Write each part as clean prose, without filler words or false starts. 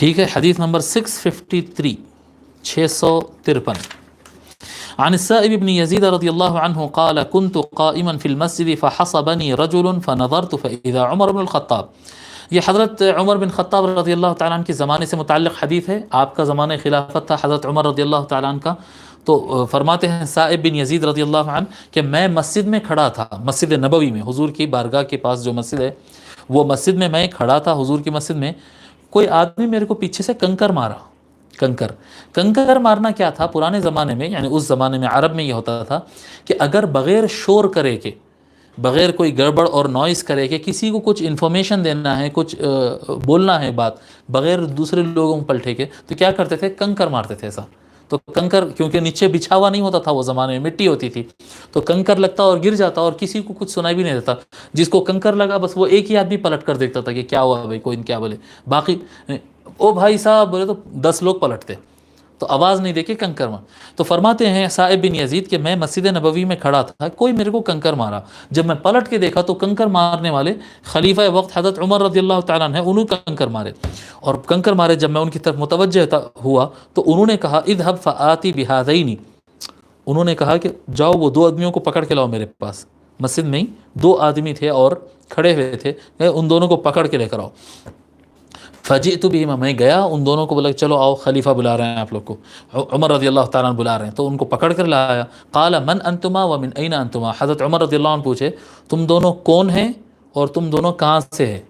ٹھیک ہے، حدیث نمبر 653 653 عن السائب بن يزيد رضي الله عنه قال كنت قائما في المسجد فحصبني رجل فنظرت فإذا عمر بن الخطاب. یہ حضرت عمر بن خطاب رضی اللہ تعالیٰ عنہ کے زمانے سے متعلق حدیث ہے. آپ کا زمانہ خلافت تھا حضرت عمر رضی اللہ تعالیٰ عنہ کا. تو فرماتے ہیں سائب بن یزید رضی اللہ عنہ کہ میں مسجد میں کھڑا تھا، مسجد نبوی میں، حضور کی بارگاہ کے پاس جو مسجد ہے وہ مسجد میں میں کھڑا تھا، حضور کی مسجد میں. کوئی آدمی میرے کو پیچھے سے کنکر مارا. کنکر مارنا کیا تھا پرانے زمانے میں، یعنی اس زمانے میں عرب میں یہ ہوتا تھا کہ اگر بغیر شور کرے کے، بغیر کوئی گڑبڑ اور نوائز کرے کہ کسی کو کچھ انفارمیشن دینا ہے، کچھ بولنا ہے بات، بغیر دوسرے لوگوں کو پلٹے کے، تو کیا کرتے تھے؟ کنکر مارتے تھے. ایسا تو کنکر کیونکہ نیچے بچھا ہوا نہیں ہوتا تھا وہ زمانے میں، مٹی ہوتی تھی، تو کنکر لگتا اور گر جاتا اور کسی کو کچھ سنائی بھی نہیں دیتا. جس کو کنکر لگا بس وہ ایک ہی آدمی پلٹ کر دیکھتا تھا کہ کیا ہوا بھائی، کوئی کیا بولے، باقی او بھائی صاحب بولے تو 10 لوگ پلٹتے، تو آواز نہیں دے کے کنکر مار. تو فرماتے ہیں صائب بن یزید کہ میں مسجد نبوی میں کھڑا تھا، کوئی میرے کو کنکر مارا. جب میں پلٹ کے دیکھا تو کنکر مارنے والے خلیفہ وقت حضرت عمر رضی اللہ تعالیٰ عنہ ہیں، انہوں کنکر مارے. اور کنکر مارے جب میں ان کی طرف متوجہ ہوا تو انہوں نے کہا اذهب فآتی بهذین، انہوں نے کہا کہ جاؤ وہ 2 آدمیوں کو پکڑ کے لاؤ میرے پاس. مسجد میں ہی 2 آدمی تھے اور کھڑے ہوئے تھے، ان دونوں کو پکڑ کے لے کر آؤ. فجئت بہما، میں گیا ان دونوں کو، بولا چلو آؤ خلیفہ بلا رہے ہیں آپ لوگ کو، عمر رضی اللہ تعالیٰ عنہ بلا رہے ہیں. تو ان کو پکڑ کر لایا. قال من انتما ومن این انتما، حضرت عمر رضی اللہ عنہ پوچھے تم دونوں کون ہیں اور تم دونوں کہاں سے ہیں؟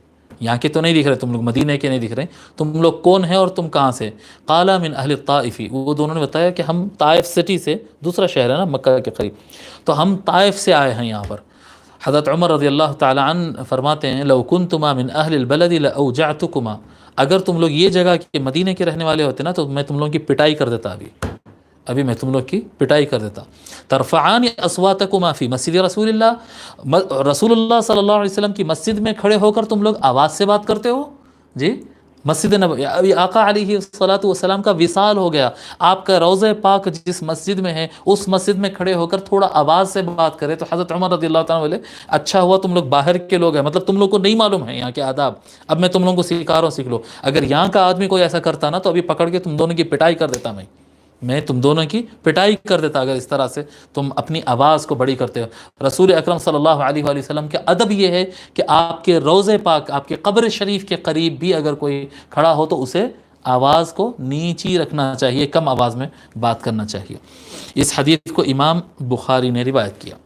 یہاں کے تو نہیں دکھ رہے، تم لوگ مدینہ کے نہیں دکھ رہے، تم لوگ کون ہیں اور تم کہاں سے؟ قال من اہل الطائف، وہ دونوں نے بتایا کہ ہم طائف سٹی سے، دوسرا شہر ہے نا مکہ کے قریب، تو ہم طائف سے آئے ہیں یہاں پر. حضرت عمر رضی اللہ تعالیٰ عنہ فرماتے ہیں لو کنتما من اہل البلد لاوجعتکما، اگر تم لوگ یہ جگہ کے مدینہ کے رہنے والے ہوتے نا تو میں تم لوگوں کی پٹائی کر دیتا، ابھی میں تم لوگ کی پٹائی کر دیتا. ترفعان اصواتکما فی مسجد رسول اللہ، رسول اللہ صلی اللہ علیہ وسلم کی مسجد میں کھڑے ہو کر تم لوگ آواز سے بات کرتے ہو. جی مسجد نبوی، ابھی آقا علیہ الصلوۃ والسلام کا وصال ہو گیا، آپ کا روضہ پاک جس مسجد میں ہے اس مسجد میں کھڑے ہو کر تھوڑا آواز سے بات کرے. تو حضرت عمر رضی اللہ تعالیٰ بولے اچھا ہوا تم لوگ باہر کے لوگ ہیں، مطلب تم لوگ کو نہیں معلوم ہے یہاں کے آداب، اب میں تم لوگوں کو سکھا رہا ہوں، سیکھ لو. اگر یہاں کا آدمی کوئی ایسا کرتا نا تو ابھی پکڑ کے تم دونوں کی پٹائی کر دیتا، میں تم دونوں کی پٹائی کر دیتا اگر اس طرح سے تم اپنی آواز کو بڑی کرتے ہو. رسول اکرم صلی اللہ علیہ وآلہ وسلم کے ادب یہ ہے کہ آپ کے روضہ پاک، آپ کے قبر شریف کے قریب بھی اگر کوئی کھڑا ہو تو اسے آواز کو نیچی رکھنا چاہیے، کم آواز میں بات کرنا چاہیے. اس حدیث کو امام بخاری نے روایت کیا.